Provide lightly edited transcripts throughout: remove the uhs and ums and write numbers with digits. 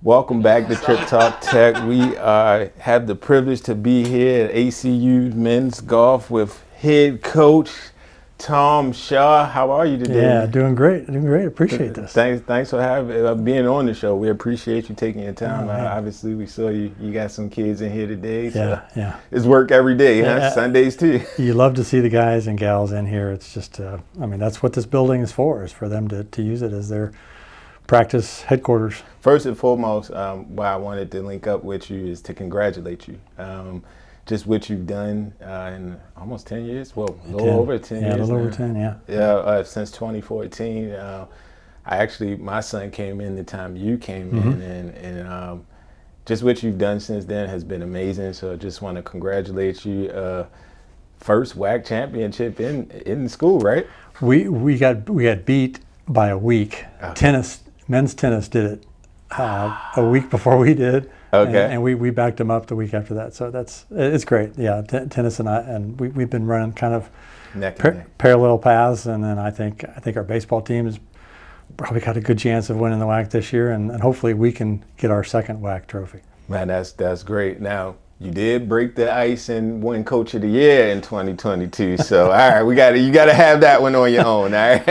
Welcome back to Trip Talk Tech. We have the privilege to be here at ACU Men's Golf with head coach Tom Shaw. How are you today? Yeah, doing great. Appreciate this. Thanks for being on the show. We appreciate you taking your time. Obviously, we saw you got some kids in here today. So yeah. It's work every day, huh? Sundays too. You love to see the guys and gals in here. It's just, that's what this building is for them to use it as their practice headquarters. First and foremost, why I wanted to link up with you is to congratulate you. Just what you've done in almost 10 years. Well, a little over 10 years. Yeah, a little now. over 10, yeah. Yeah, since 2014. My son came in the time you came in, and just what you've done since then has been amazing. So I just want to congratulate you. First WAC championship in school, right? We got beat by a week. Okay. Men's tennis did it a week before we did. Okay. And we backed them up the week after that. So it's great. Yeah, tennis and we've been running kind of parallel paths, and then I think our baseball team has probably got a good chance of winning the WAC this year, and hopefully we can get our second WAC trophy. Man, that's great. Now, you did break the ice and win Coach of the Year in 2022. So, all right, you got to have that one on your own. All right.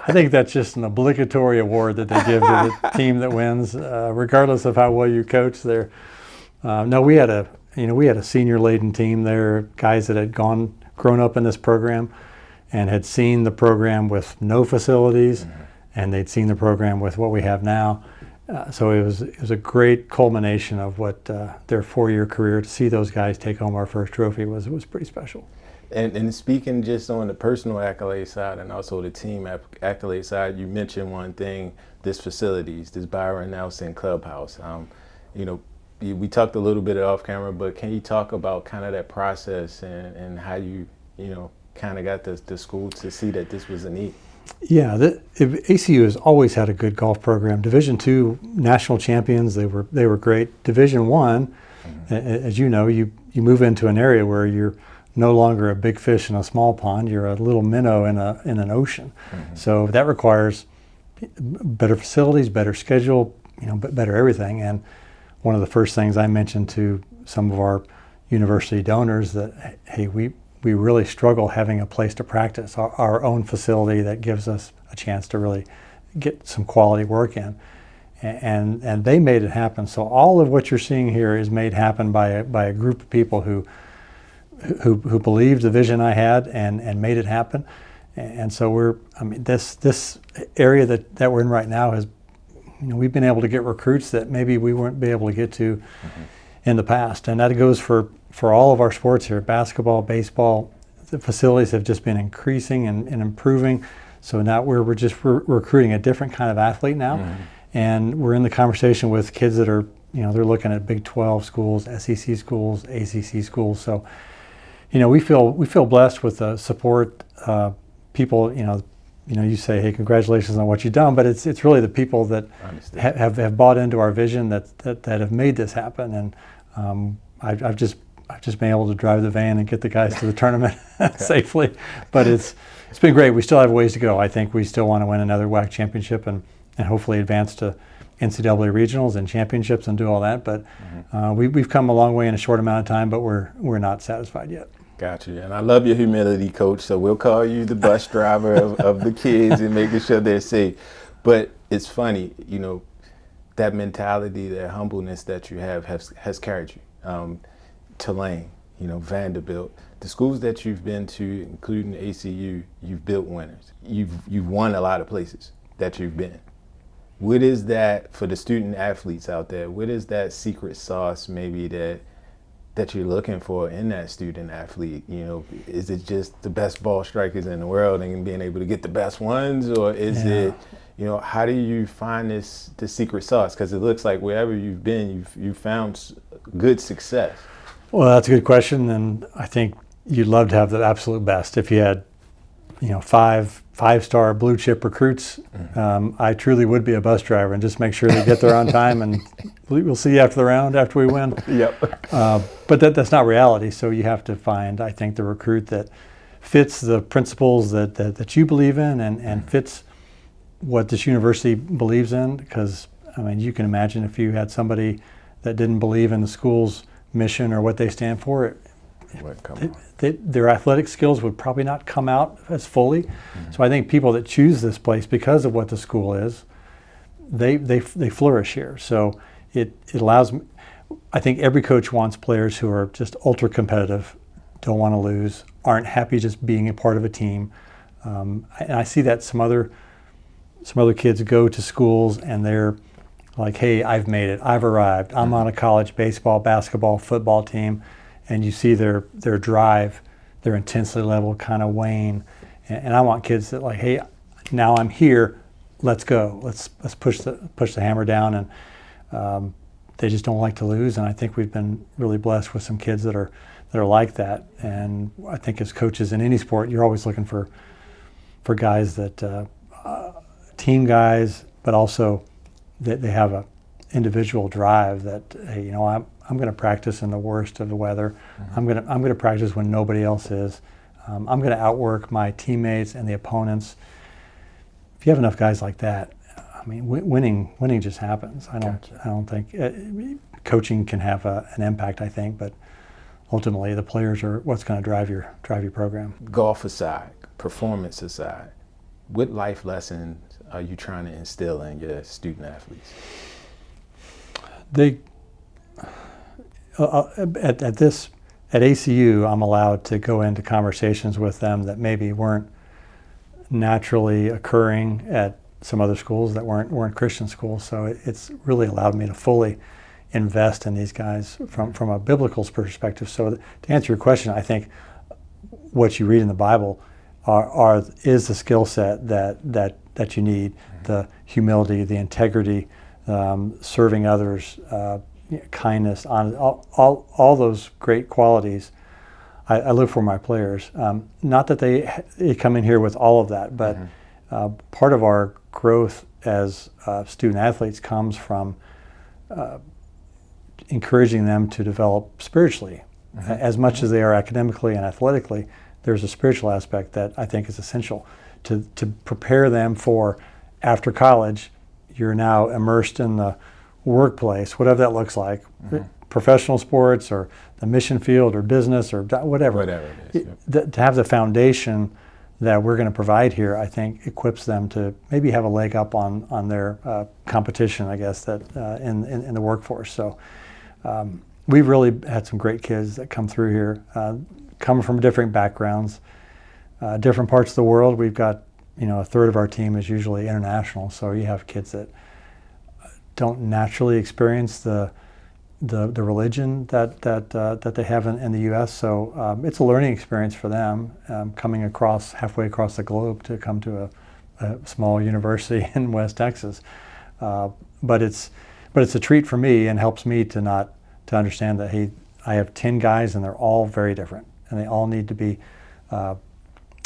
I think that's just an obligatory award that they give to the team that wins, regardless of how well you coach. There, no, we had a senior-laden team there, guys that had grown up in this program, and had seen the program with no facilities, and they'd seen the program with what we have now. So it was a great culmination of what their 4-year career. To see those guys take home our first trophy was pretty special. And speaking just on the personal accolade side and also the team accolade side, you mentioned one thing: this Byron Nelson Clubhouse. We talked a little bit off camera, but can you talk about kind of that process and how you kind of got the school to see that this was a need? Yeah, ACU has always had a good golf program. Division II national champions, they were great. Division I, as you know, you move into an area where you're no longer a big fish in a small pond. You're a little minnow in an ocean. So that requires better facilities, better schedule, better everything. And one of the first things I mentioned to some of our university donors that, hey, we really struggle having a place to practice, our own facility that gives us a chance to really get some quality work in. And they made it happen. So all of what you're seeing here is made happen by a group of people who believed the vision I had and made it happen. And so this area that we're in right now has, we've been able to get recruits that maybe we weren't be able to get to in the past. And that goes for all of our sports here: basketball, baseball. The facilities have just been increasing and improving. So now we're recruiting a different kind of athlete now. And we're in the conversation with kids that are, they're looking at Big 12 schools, SEC schools, ACC schools. So, we feel blessed with the support. People, you say, hey, congratulations on what you've done, but it's really the people that have bought into our vision that have made this happen. And I've just been able to drive the van and get the guys to the tournament safely. But it's been great. We still have ways to go. I think we still want to win another WAC championship and hopefully advance to NCAA regionals and championships and do all that. But we've come a long way in a short amount of time, but we're not satisfied yet. Gotcha. And I love your humility, Coach. So we'll call you the bus driver of the kids and making sure they're safe. But it's funny, that mentality, that humbleness that you have has carried you. Tulane, Vanderbilt, the schools that you've been to, including ACU, you've built winners. You've won a lot of places that you've been. What is that for the student athletes out there? What is that secret sauce maybe that you're looking for in that student athlete? Is it just the best ball strikers in the world and being able to get the best ones, or is it, how do you find the secret sauce? Because it looks like wherever you've been, you've found good success. Well, that's a good question, and I think you'd love to have the absolute best. If you had, five-star blue chip recruits, I truly would be a bus driver and just make sure they get there on time, and we'll see you after the round after we win. Yep. But that's not reality. So you have to find, I think, the recruit that fits the principles that you believe in and fits what this university believes in. Because I mean, you can imagine if you had somebody that didn't believe in the school's mission or what they stand for, their athletic skills would probably not come out as fully. Mm-hmm. So I think people that choose this place because of what the school is, they flourish here. So it allows me, I think every coach wants players who are just ultra competitive, don't want to lose, aren't happy just being a part of a team. And I see that some other kids go to schools and they're like, hey, I've made it, I've arrived, I'm on a college baseball, basketball, football team, and you see their drive, their intensity level kind of wane. And I want kids that like, hey, now I'm here, let's go, let's push the hammer down, and they just don't like to lose. And I think we've been really blessed with some kids that are like that. And I think as coaches in any sport, you're always looking for guys that team guys, but also that they have a individual drive that, hey, you know, I'm going to practice in the worst of the weather. Mm-hmm. I'm going to practice when nobody else is. I'm going to outwork my teammates and the opponents. If you have enough guys like that, I mean, winning just happens. I don't think coaching can have an impact, I think, but ultimately the players are what's going to drive your program. Golf aside, performance aside, what life lessons are you trying to instill in your student athletes? At ACU, I'm allowed to go into conversations with them that maybe weren't naturally occurring at some other schools that weren't Christian schools. So it's really allowed me to fully invest in these guys from a biblical perspective. So to answer your question, I think what you read in the Bible is the skill set that you need, the humility, the integrity, serving others, kindness, honesty, all those great qualities. I look for my players. Not that they come in here with all of that, but part of our growth as student athletes comes from encouraging them to develop spiritually. As much as they are academically and athletically, there's a spiritual aspect that I think is essential to prepare them for after college. You're now immersed in the workplace, whatever that looks like, professional sports or the mission field or business or whatever it is. To have the foundation that we're going to provide here, I think equips them to maybe have a leg up on their competition, I guess, that in the workforce. So we've really had some great kids that come through here, come from different backgrounds, different parts of the world. We've got, a third of our team is usually international, so you have kids that don't naturally experience the religion that they have in the U.S. So it's a learning experience for them, coming halfway across the globe to come to a small university in West Texas. But it's a treat for me and helps me to understand that, hey, I have 10 guys and they're all very different and they all need to be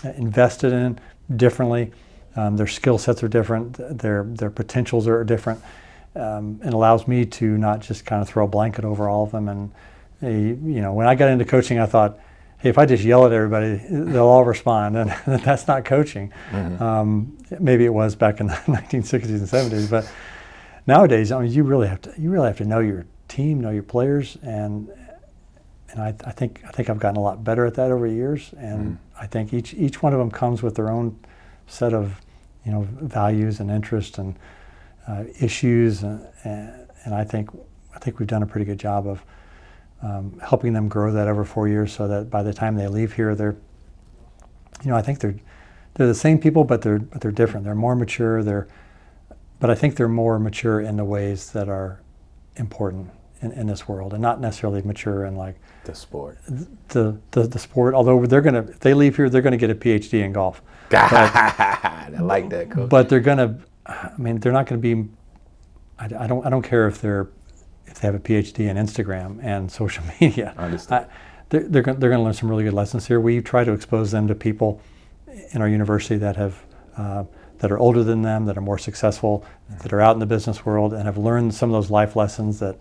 invested in differently. Their skill sets are different. Their potentials are different. It allows me to not just kind of throw a blanket over all of them. And when I got into coaching, I thought, hey, if I just yell at everybody, they'll all respond, and that's not coaching. Maybe it was back in the 1960s and 70s, but nowadays, I mean, you really have to know your team, know your players, and I think I've gotten a lot better at that over the years. And I think each one of them comes with their own set of values and interests and issues, and I think we've done a pretty good job of helping them grow that over 4 years, so that by the time they leave here, they're, I think they're the same people, but they're different. They're more mature. But I think they're more mature in the ways that are important in this world, and not necessarily mature in like the sport. The sport. Although if they leave here, they're gonna get a PhD in golf. I like that, Coach. But they're not gonna be. I don't care if they have a PhD in Instagram and social media. I understand. They're going to learn some really good lessons here. We try to expose them to people in our university that are older than them, that are more successful, that are out in the business world and have learned some of those life lessons that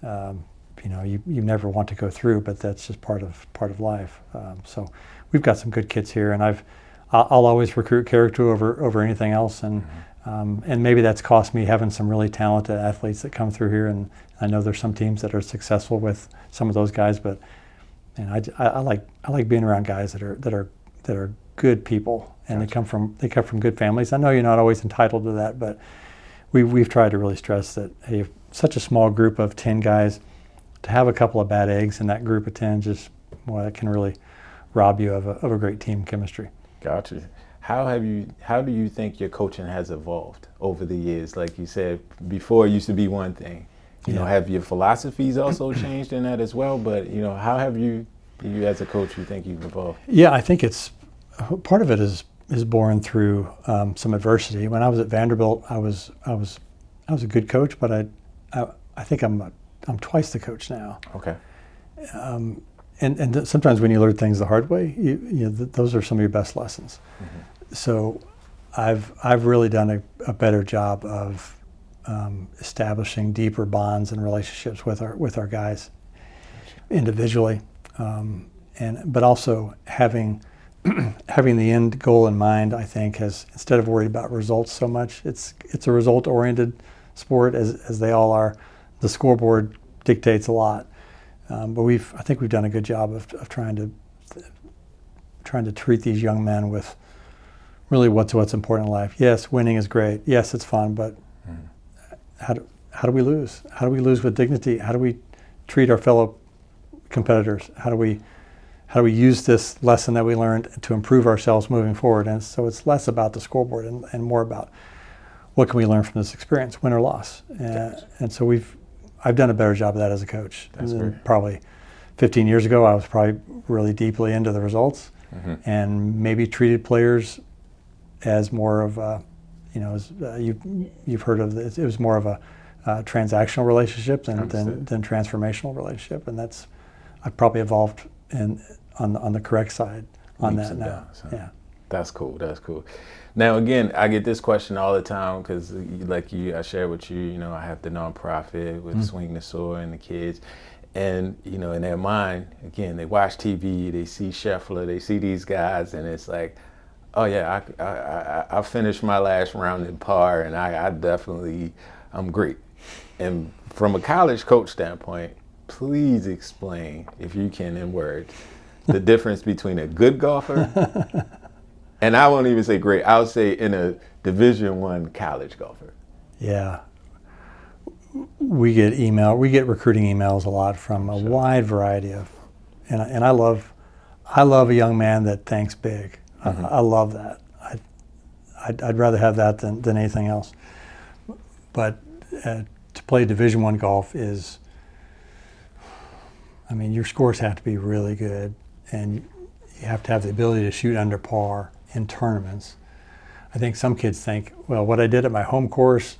you never want to go through, but that's just part of life. So we've got some good kids here, and I'll always recruit character over anything else, and And maybe that's cost me having some really talented athletes that come through here, and I know there's some teams that are successful with some of those guys. But I like being around guys that are good people, and Gotcha. they come from good families. I know you're not always entitled to that, but we've tried to really stress that, hey, such a small group of 10 guys, to have a couple of bad eggs in that group of 10, that can really rob you of a great team chemistry. Gotcha. How do you think your coaching has evolved over the years? Like you said, before it used to be one thing. Have your philosophies also changed in that as well? But, how have you as a coach, you think you've evolved? Yeah, I think it's part of it is born through some adversity. When I was at Vanderbilt, I was a good coach, but I think I'm twice the coach now. Okay. And sometimes when you learn things the hard way, those are some of your best lessons. Mm-hmm. So I've really done a better job of establishing deeper bonds and relationships with our guys individually, but also having the end goal in mind. I think has, instead of worried about results so much, it's a result-oriented sport as they all are. The scoreboard dictates a lot. But I think we've done a good job of trying to treat these young men with really what's important in life. Yes, winning is great. Yes, it's fun, but how do we lose? How do we lose with dignity? How do we treat our fellow competitors? How do we use this lesson that we learned to improve ourselves moving forward? And so it's less about the scoreboard and more about what can we learn from this experience, win or loss. And so I've done a better job of that as a coach. Probably 15 years ago, I was probably really deeply into the results, and maybe treated players as more of a, you've heard of this, it was more of a transactional relationship than transformational relationship, and I've probably evolved on the correct side on that now. Downs, huh? Yeah. That's cool. Now, again, I get this question all the time because, I share with you, I have the nonprofit with Swing the Sword and the kids. And, in their mind, again, they watch TV, they see Scheffler, they see these guys, and it's like, oh, yeah, I finished my last round in par, and I'm great. And from a college coach standpoint, please explain, if you can in words, the difference between a good golfer and I won't even say great. I'll say in a Division I college golfer. Yeah. We get recruiting emails a lot from a wide variety of, and I love a young man that thinks big. I love that. I'd rather have that than anything else. But to play Division I golf is, your scores have to be really good, and you have to have the ability to shoot under par in tournaments. I think some kids think, well, what I did at my home course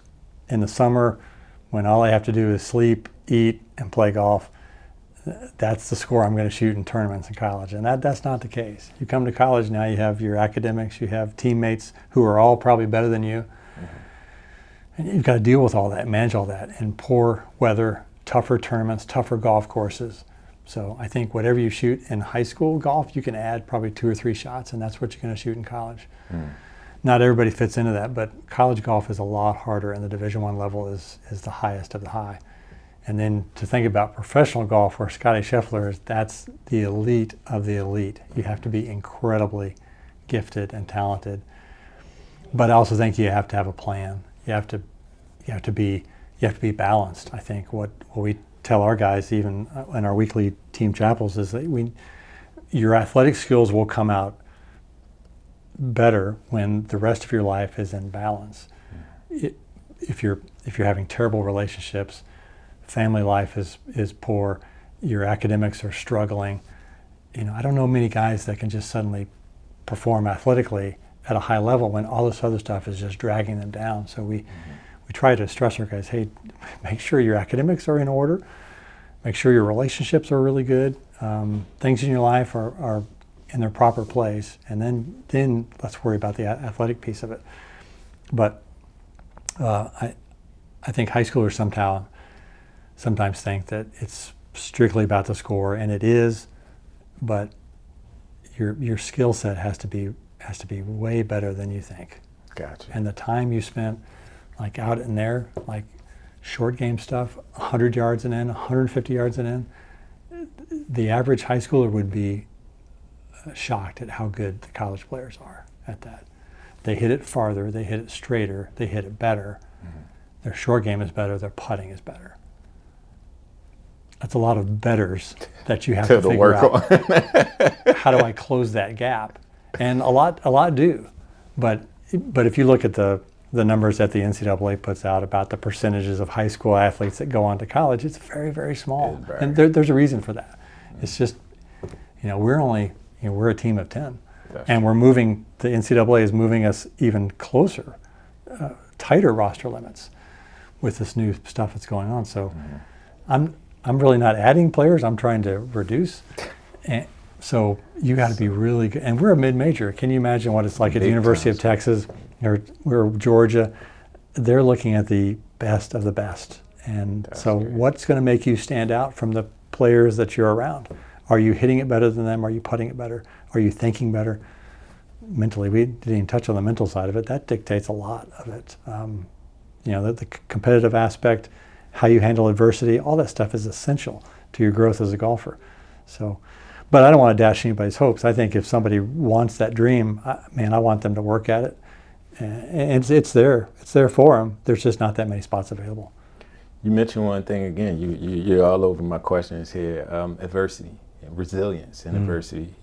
in the summer when all I have to do is sleep, eat, and play golf, that's the score I'm going to shoot in tournaments in college. And that's not the case. You come to college now, you have your academics, you have teammates who are all probably better than you. And you've got to deal with all that, manage all that in poor weather, tougher tournaments, tougher golf courses. So I think whatever you shoot in high school golf, you can add probably 2 or 3 shots, and that's what you're going to shoot in college. Not everybody fits into that, but college golf is a lot harder, and the Division I level is the highest of the high. And then to think about professional golf, where Scotty Scheffler is, that's the elite of the elite. You have to be incredibly gifted and talented. But I also think you have to have a plan. You have to be balanced. I think what we tell our guys, even in our weekly team chapels, is that your athletic skills will come out better when the rest of your life is in balance. If you're having terrible relationships, family life is poor, your academics are struggling. I don't know many guys that can just suddenly perform athletically at a high level when all this other stuff is just dragging them down. So we try to stress our guys, hey, make sure your academics are in order, make sure your relationships are really good, things in your life are in their proper place, and then let's worry about the athletic piece of it. But I think high schoolers sometimes think that it's strictly about the score, and it is, but your skill set has to be way better than you think. Gotcha. And the time you spent like out in there, like short game stuff, 100 yards and in, 150 yards and in, the average high schooler would be shocked at how good the college players are at that. They hit it farther, they hit it straighter, they hit it better. Mm-hmm. Their short game is better, their putting is better. That's a lot of betters that you have to figure work out. On. How do I close that gap? And a lot do. But if you look at the numbers that the NCAA puts out about the percentages of high school athletes that go on to college, it's very, very small. And there's a reason for that. Mm-hmm. It's just, we're a team of 10. And we're moving, the NCAA is moving us even closer, tighter roster limits with this new stuff that's going on. So I'm really not adding players, I'm trying to reduce. And so you got to be really good. And we're a mid-major. Can you imagine what it's like at the University of Texas or Georgia? They're looking at the best of the best. And that's so great. What's going to make you stand out from the players that you're around? Are you hitting it better than them? Are you putting it better? Are you thinking better? Mentally, we didn't even touch on the mental side of it. That dictates a lot of it. The competitive aspect, how you handle adversity, all that stuff is essential to your growth as a golfer. So, but I don't want to dash anybody's hopes. I think if somebody wants that dream, I want them to work at it. And it's there. It's there for them. There's just not that many spots available. You mentioned one thing again. You're all over my questions here. Adversity, resilience in adversity.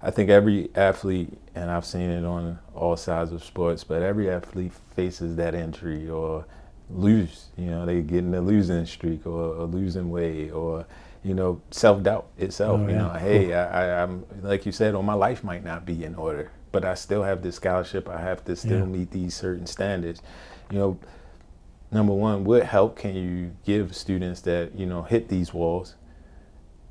I think every athlete, and I've seen it on all sides of sports, but every athlete faces that injury or lose. They get in a losing streak or a losing way or, self-doubt itself. Hey, I'm like you said, my life might not be in order, but I still have this scholarship. I have to still meet these certain standards. Number one, what help can you give students that, hit these walls?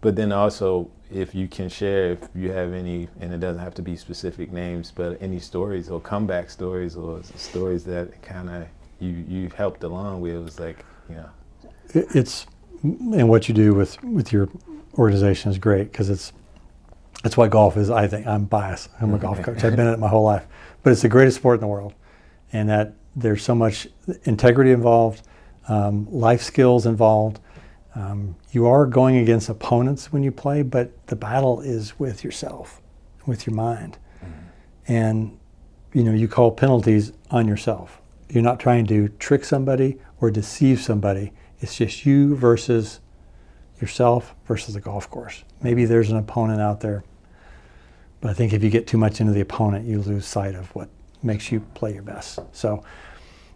But then also, if you can share, if you have any, and it doesn't have to be specific names, but any stories or comeback stories or stories that kind of you helped along with, it was like, It's, and what you do with your organization is great, because it's what golf is. I think I'm biased. I'm a golf coach. I've been in it my whole life, but it's the greatest sport in the world, and that there's so much integrity involved, life skills involved. You are going against opponents when you play, but the battle is with yourself, with your mind. And, you call penalties on yourself. You're not trying to trick somebody or deceive somebody. It's just you versus yourself versus the golf course. Maybe there's an opponent out there, but I think if you get too much into the opponent, you lose sight of what makes you play your best. So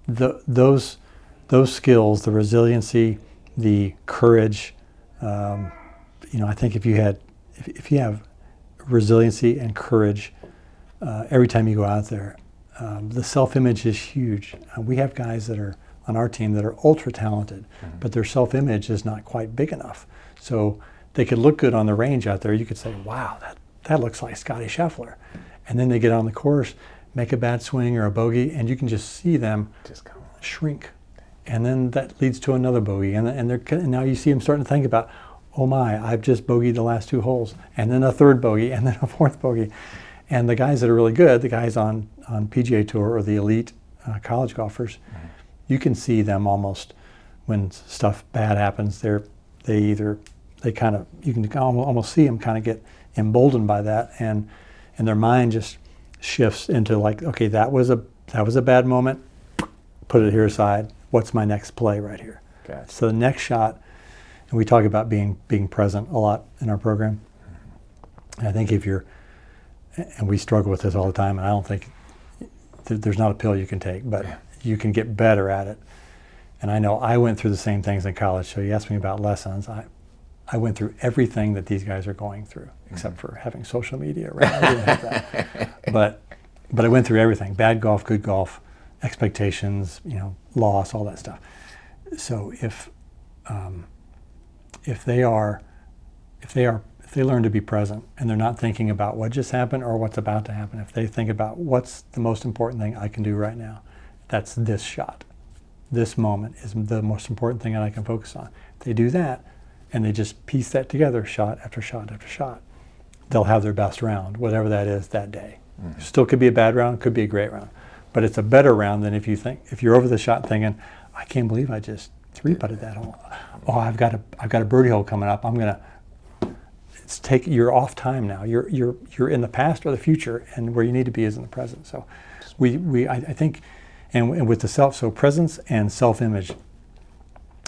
those skills, the resiliency, the courage, I think if you have resiliency and courage every time you go out there, the self-image is huge. We have guys that are on our team that are ultra talented, but their self-image is not quite big enough. So they could look good on the range out there. You could say, wow, that looks like Scotty Scheffler. And then they get on the course, make a bad swing or a bogey, and you can just see them shrink. And then that leads to another bogey. And now you see them starting to think about, oh my, I've just bogeyed the last 2 holes. And then a third bogey, and then a 4th bogey. And the guys that are really good, the guys on PGA Tour or the elite college golfers, you can see them almost, when stuff bad happens, you can almost see them kind of get emboldened by that, and their mind just shifts into like, okay, that was a bad moment, put it here aside. What's my next play right here? Gotcha. So the next shot, and we talk about being present a lot in our program. And I think and we struggle with this all the time, and I don't think there's not a pill you can take, but you can get better at it. And I know I went through the same things in college, so you asked me about lessons. I went through everything that these guys are going through, except for having social media, right? I didn't have that. But I went through everything: bad golf, good golf, expectations, loss, all that stuff. So if they learn to be present and they're not thinking about what just happened or what's about to happen, if they think about what's the most important thing I can do right now, that's this shot. This moment is the most important thing that I can focus on. If they do that and they just piece that together, shot after shot after shot, they'll have their best round, whatever that is that day. Still could be a bad round, could be a great round. but it's a better round than if you're over the shot thinking, I can't believe I just 3-putted that hole. Oh, I've got a birdie hole coming up. You're off time now. You're in the past or the future, and where you need to be is in the present. So I think, and with the so presence and self-image,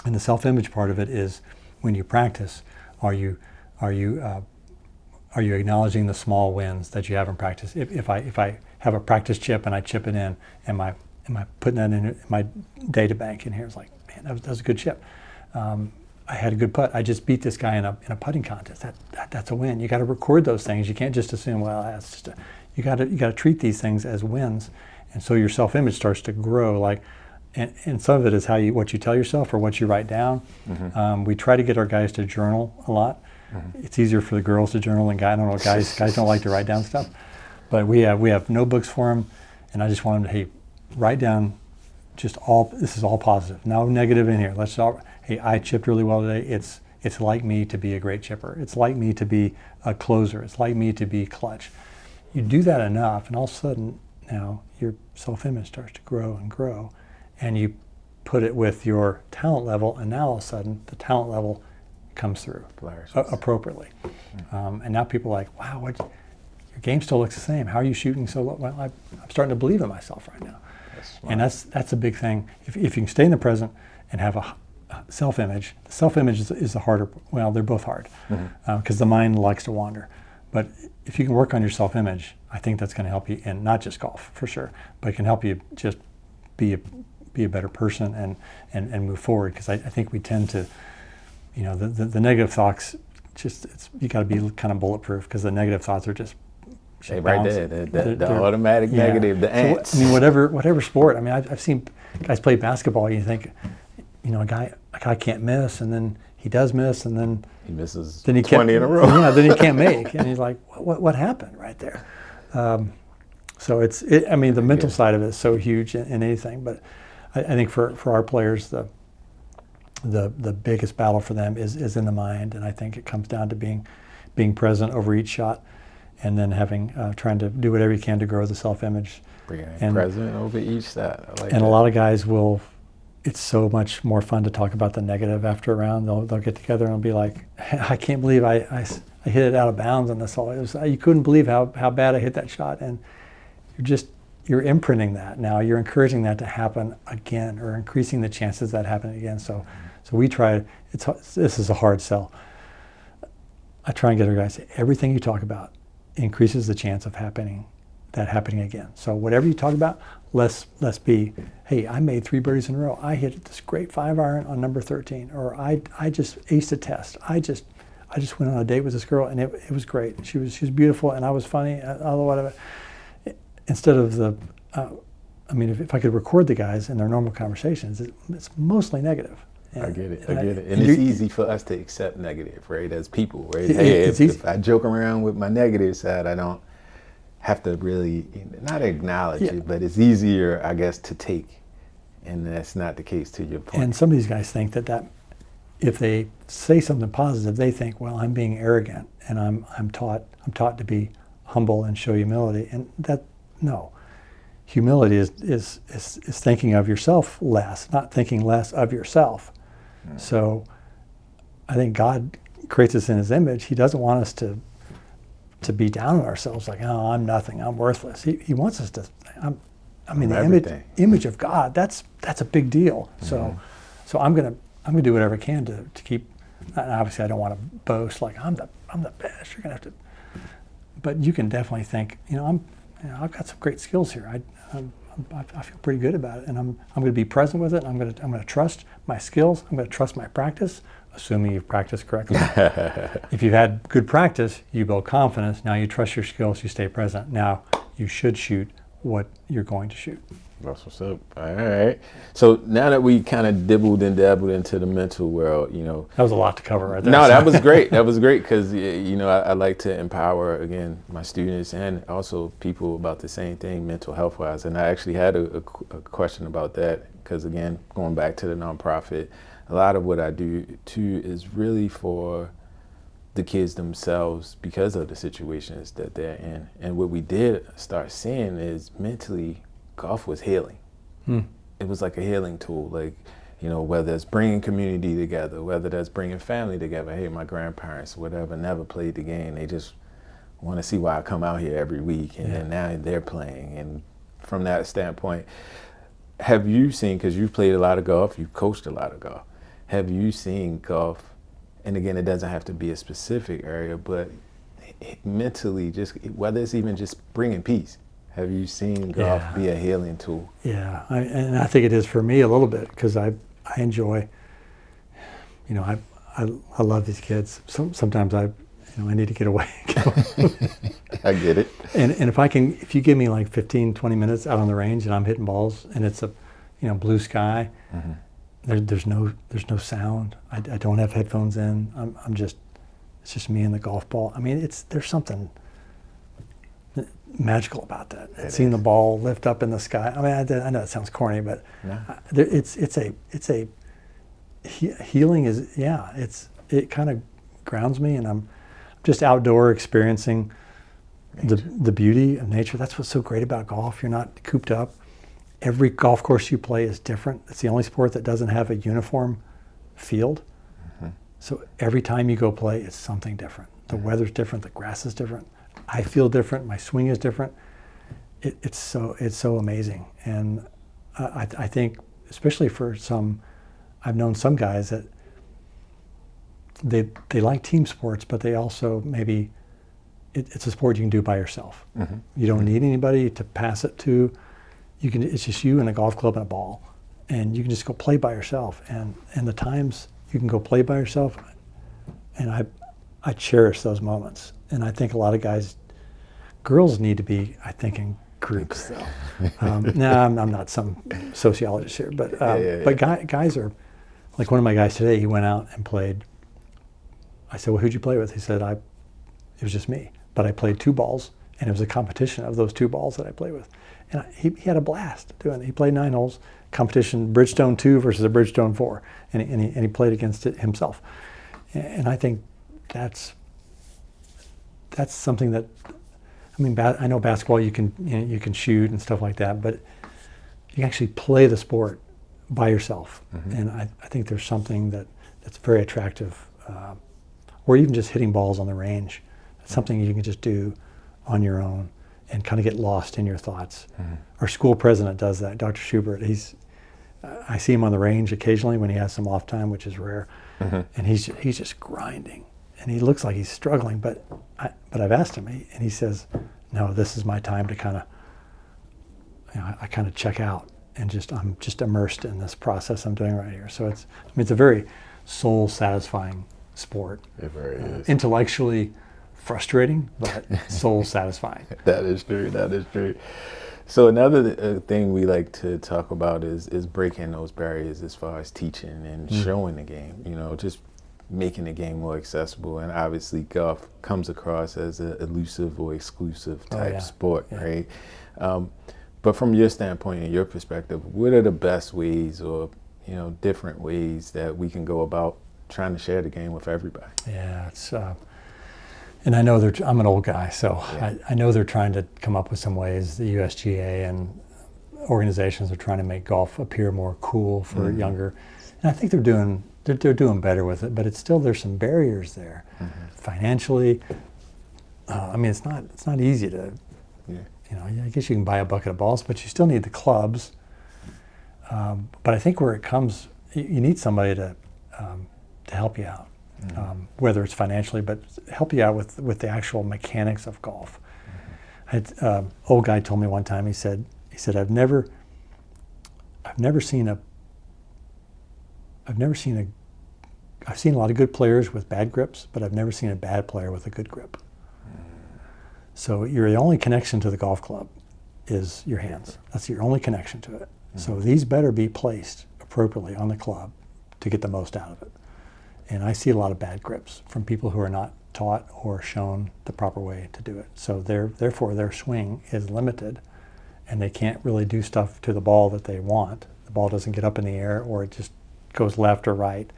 and the self-image part of it is when you practice, are you acknowledging the small wins that you have in practice? If I have a practice chip and I chip it in, am I putting that in my data bank in here? It's like, man, that was a good chip. I had a good putt. I just beat this guy in a putting contest. That's a win. You got to record those things. You can't just assume, well, that's just you got to treat these things as wins, and so your self-image starts to grow. And some of it is what you tell yourself or what you write down. Mm-hmm. We try to get our guys to journal a lot. Mm-hmm. It's easier for the girls to journal than guys. I don't know, guys don't like to write down stuff, but we have notebooks for them, and I just want them to write down this is all positive. No negative in here. Hey, I chipped really well today. It's like me to be a great chipper. It's like me to be a closer. It's like me to be clutch. You do that enough, and all of a sudden now your self-image starts to grow and grow, and you put it with your talent level, and now all of a sudden the talent level comes through appropriately. Mm-hmm. And now people are like, wow, your game still looks the same. How are you shooting so low? Well, I'm starting to believe in myself right now. And that's a big thing. If you can stay in the present and have a self-image, the self-image is the harder. Well, they're both hard because the mind likes to wander. But if you can work on your self-image, I think that's going to help you in not just golf for sure, but it can help you just be a better person and move forward. Because I think we tend to, the negative thoughts. You got to be kind of bulletproof because the negative thoughts are just. Right there, the automatic negative, the ants. So, whatever sport. I mean, I've seen guys play basketball. You think, a guy can't miss, and then he does miss, and then he misses 20 in a row. Yeah, then he can't make, and he's like, what happened right there? So the mental side of it is so huge in anything. But I think for our players, the biggest battle for them is in the mind, and I think it comes down to being present over each shot. And then trying to do whatever you can to grow the self-image. Bringing present over each shot. A lot of guys it's so much more fun to talk about the negative after a round. They'll get together and be like, I can't believe I hit it out of bounds on this hole. You couldn't believe how bad I hit that shot. And you're imprinting that now. You're encouraging that to happen again or increasing the chances that happen again. So we try, this is a hard sell. I try and get our guys to say, everything you talk about increases the chance of happening again. So whatever you talk about, let's be, hey, I made 3 birdies in a row. I hit this great 5-iron on number 13, or I just aced a test. I just went on a date with this girl and it was great. She was beautiful and I was funny. Whatever. Instead of if I could record the guys in their normal conversations, it's mostly negative. I get it. And it's easy for us to accept negative, right? As people, right? If I joke around with my negative side, I don't have to really, not acknowledge it, but it's easier, I guess, to take. And that's not the case to your point. And some of these guys think that if they say something positive, they think, well, I'm being arrogant and I'm taught to be humble and show humility. And no. Humility is thinking of yourself less, not thinking less of yourself. So I think God creates us in His image. He doesn't want us to be down on ourselves like, oh, I'm nothing, I'm worthless. He wants us to. The image of God. That's a big deal. Mm-hmm. So I'm gonna do whatever I can to keep. And obviously, I don't want to boast like I'm the best. You're gonna have to. But you can definitely think, I've got some great skills here. I feel pretty good about it, and I'm going to be present with it. I'm going to trust my skills. I'm going to trust my practice, assuming you've practiced correctly. If you've had good practice, you build confidence. Now you trust your skills. You stay present. Now you should shoot what you're going to shoot. That's what's up. All right. So now that we kind of dibbled and dabbled into the mental world, that was a lot to cover right there. No, that was great. That was great because I like to empower again my students and also people about the same thing, mental health wise. And I actually had a question about that because again, going back to the nonprofit, a lot of what I do too is really for the kids themselves because of the situations that they're in. And what we did start seeing is mentally golf was healing. It was like a healing tool, like, you know, whether it's bringing community together, whether that's bringing family together. Hey, my grandparents, whatever, never played the game. They just want to see why I come out here every week, and then now they're playing. And from that standpoint, have you seen, because you've played a lot of golf, you've coached a lot of golf, have you seen golf, and again, it doesn't have to be a specific area, but mentally, just whether it's even just bringing peace, have you seen golf be a healing tool? Yeah, and I think it is for me a little bit, because I enjoy, you know, I love these kids. Sometimes I need to get away. I get it. And if you give me like 15, 20 minutes out on the range and I'm hitting balls and it's a, blue sky, there's no sound. I don't have headphones in. It's just me and the golf ball. I mean, there's something magical about that. Seeing the ball lift up in the sky. I mean, I know it sounds corny, but it's a healing is, it kind of grounds me, and I'm just outdoor experiencing the beauty of nature. That's what's so great about golf. You're not cooped up. Every golf course you play is different. It's the only sport that doesn't have a uniform field. So every time you go play, it's something different. The weather's different. The grass is different. I feel different. My swing is different. It's so amazing. And I think, especially for I've known some guys that they like team sports, but they also maybe it's a sport you can do by yourself. You don't need anybody to pass it to. It's just you and a golf club and a ball, and you can just go play by yourself. And the times you can go play by yourself, and I cherish those moments. And I think a lot of girls need to be, I think, in groups. Now I'm not some sociologist here, but guys are, like one of my guys today. He went out and played. I said, "Well, who'd you play with?" He said, "It was just me, but I played 2 balls, and it was a competition of those 2 balls that I played with." And he had a blast doing it. He played 9 holes, competition, Bridgestone 2 versus a Bridgestone 4, and he played against it himself. And I think that's something that, I mean, I know basketball, you can shoot and stuff like that, but you can actually play the sport by yourself. And I think there's something that's very attractive, or even just hitting balls on the range. It's something you can just do on your own and kind of get lost in your thoughts. Our school president does that, Dr. Schubert. I see him on the range occasionally when he has some off time, which is rare, and he's just grinding, and he looks like he's struggling. But I've asked him, and he says, "No, this is my time to kind of, I kind of check out and I'm just immersed in this process I'm doing right here." So it's a very soul satisfying sport. It very is. Intellectually frustrating, but soul satisfying. That is true. That is true. So another thing we like to talk about is breaking those barriers as far as teaching and showing the game. Just making the game more accessible. And obviously, golf comes across as an elusive or exclusive type sport, right? But from your standpoint and your perspective, what are the best ways, or different ways that we can go about trying to share the game with everybody? Yeah, it's. And I know I'm an old guy, so I know they're trying to come up with some ways. The USGA and organizations are trying to make golf appear more cool for younger. And I think they're doing better with it, but there's some barriers there. Financially, I mean, it's not easy to, I guess you can buy a bucket of balls, but you still need the clubs. But I think where it comes, you need somebody to help you out. Whether it's financially, but help you out with the actual mechanics of golf. Old guy told me one time. He said I've seen a lot of good players with bad grips, but I've never seen a bad player with a good grip. So your only connection to the golf club is your hands. That's your only connection to it. So these better be placed appropriately on the club to get the most out of it. And I see a lot of bad grips from people who are not taught or shown the proper way to do it. So therefore their swing is limited, and they can't really do stuff to the ball that they want. The ball doesn't get up in the air, or it just goes left or right.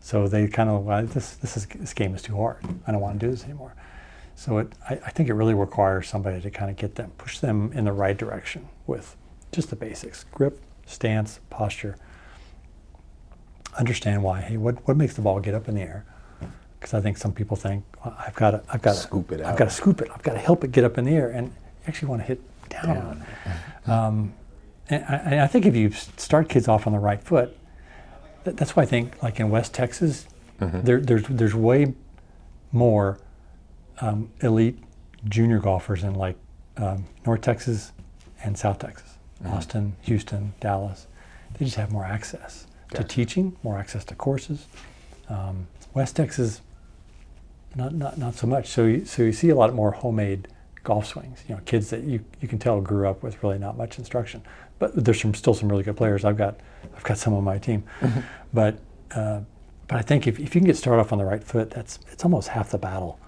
So they kind of, this game is too hard. I don't want to do this anymore. So I think it really requires somebody to kind of push them in the right direction with just the basics: grip, stance, posture. Understand why. Hey, what makes the ball get up in the air? Because I think some people think, well, I've got to scoop it out. I've got to scoop it. I've got to help it get up in the air, and you actually want to hit down. And I think if you start kids off on the right foot, that's why I think, like in West Texas, there's way more elite junior golfers in like North Texas and South Texas, Austin, Houston, Dallas. They just have more access to teaching, more access to courses. West Texas, not so much. So you see a lot more homemade golf swings. You know, kids that you can tell grew up with really not much instruction. But there's still some really good players. I've got some on my team. But I think if you can get started off on the right foot, it's almost half the battle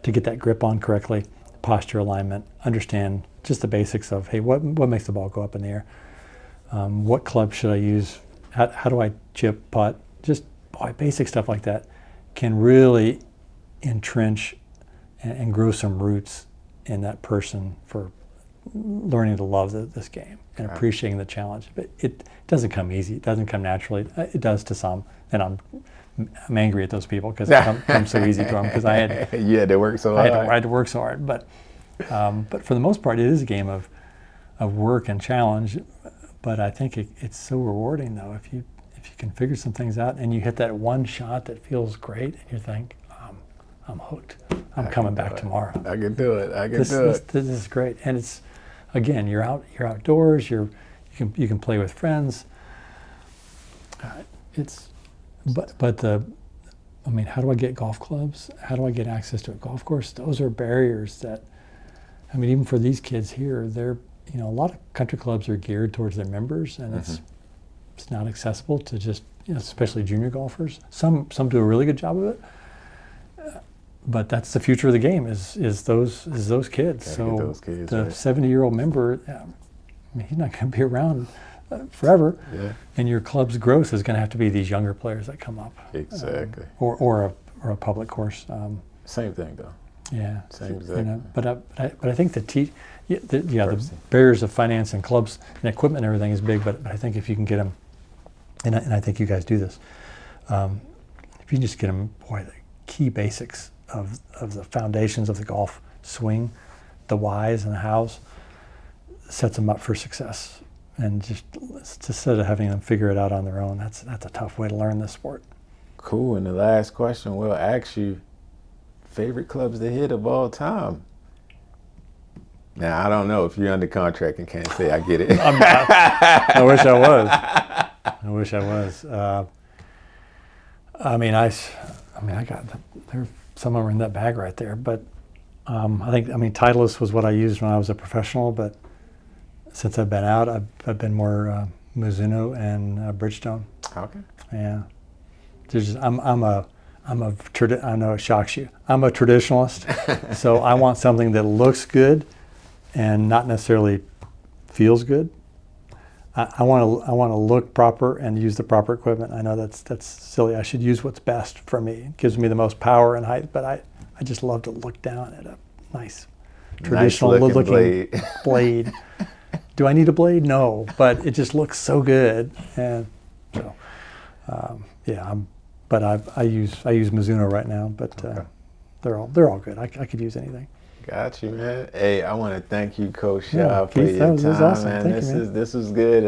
to get that grip on correctly, posture alignment, understand just the basics of, hey, what makes the ball go up in the air? What club should I use? How do I chip, putt? Just basic stuff like that can really entrench and grow some roots in that person for learning to love this game and appreciating the challenge. But it doesn't come easy. It doesn't come naturally. It does to some, and I'm angry at those people because it comes so easy to them because I had to work so hard. I had to work so hard. But for the most part, it is a game of work and challenge. But I think it's so rewarding though if you can figure some things out and you hit that one shot that feels great and you think, I'm hooked. I'm coming back tomorrow. I can do it. This is great, and it's, again, you're outdoors. You can play with friends. How do I get golf clubs? How do I get access to a golf course? Those are barriers that, even for these kids here, a lot of country clubs are geared towards their members, and it's not accessible to just, especially junior golfers. Some do a really good job of it. But that's the future of the game is those kids. So those kids, the 70-year-old member, he's not going to be around forever. Yeah. And your club's growth is going to have to be these younger players that come up. Exactly. Or a public course. Same thing though. Yeah. Same exactly. But I think the barriers of finance and clubs and equipment and everything is big. But I think if you can get them, and I think you guys do this, if you just get them, the key basics of the foundations of the golf swing, the whys and the hows, sets them up for success. And just instead of having them figure it out on their own, that's a tough way to learn this sport. Cool. And the last question we'll ask you, favorite clubs to hit of all time? Now, I don't know if you're under contract and can't say I get it. I wish I was. I got there. Some of them are in that bag right there, but I think Titleist was what I used when I was a professional. But since I've been out, I've been more Mizuno and Bridgestone. Okay. Yeah. I know it shocks you. I'm a traditionalist, so I want something that looks good and not necessarily feels good. I want to look proper and use the proper equipment. I know that's silly. I should use what's best for me. It gives me the most power and height, but I just love to look down at a nice traditional looking blade. Do I need a blade? No, but it just looks so good. And so, but I use Mizuno right now, but they're all good. I could use anything. Got you, man. Hey, I want to thank you, Coach Shaw, for Keith, your time, was awesome. man. This was good.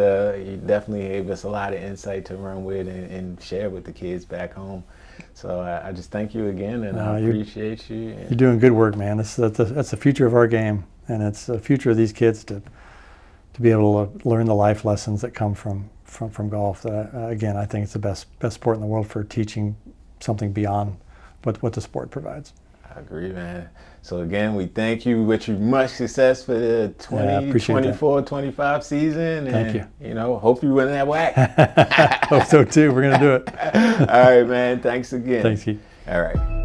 You definitely gave us a lot of insight to run with and share with the kids back home. So I just thank you again, and I appreciate you. You're doing good work, man. That's the future of our game, and it's the future of these kids to be able to learn the life lessons that come from golf. Again, I think it's the best sport in the world for teaching something beyond what the sport provides. I agree, man. So again, we thank you. Wish you much success for the 2024-25 season. Thank you. Hope you win that whack. Hope so too. We're gonna do it. All right, man. Thanks again. Thanks, Keith. All right.